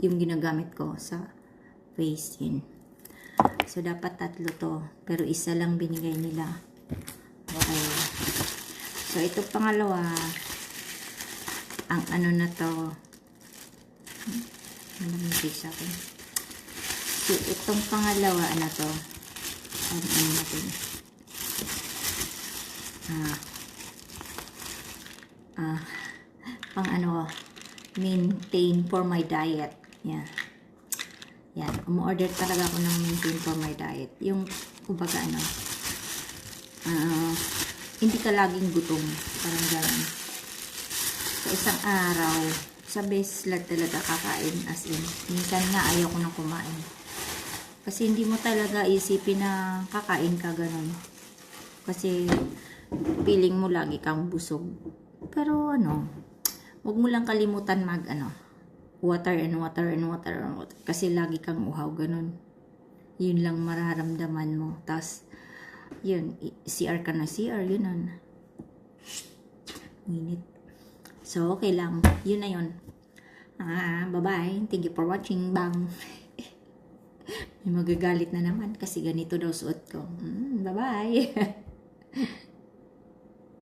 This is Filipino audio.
yung ginagamit ko sa face in. So, dapat 3 to. Pero isa lang binigay nila. Okay. So, ito pangalawa, ang ano na to, malamig sa akin. So, itong pangalawa, ano to, ano natin, pang ano, maintain for my diet. Yan. Yan. Umu-order talaga ako ng maintain for my diet. Yung, kumbaga ano, hindi ka laging gutom. Parang gano'n. Sa isang araw, sa best lang talaga kakain. As in, minsan nga ayaw ko nang kumain. Kasi hindi mo talaga isipin na kakain ka gano'n. Kasi, feeling mo lagi kang busog. Pero ano, huwag mo lang kalimutan mag ano, water and water and water and water. Kasi lagi kang uhaw, ganun. Yun lang mararamdaman mo. Tapos, yun, CR ka na CR, yun nun. Minute. So, okay lang. Yun na yun. Bye-bye. Thank you for watching. Bang. May magagalit na naman kasi ganito daw suot ko. Bye-bye.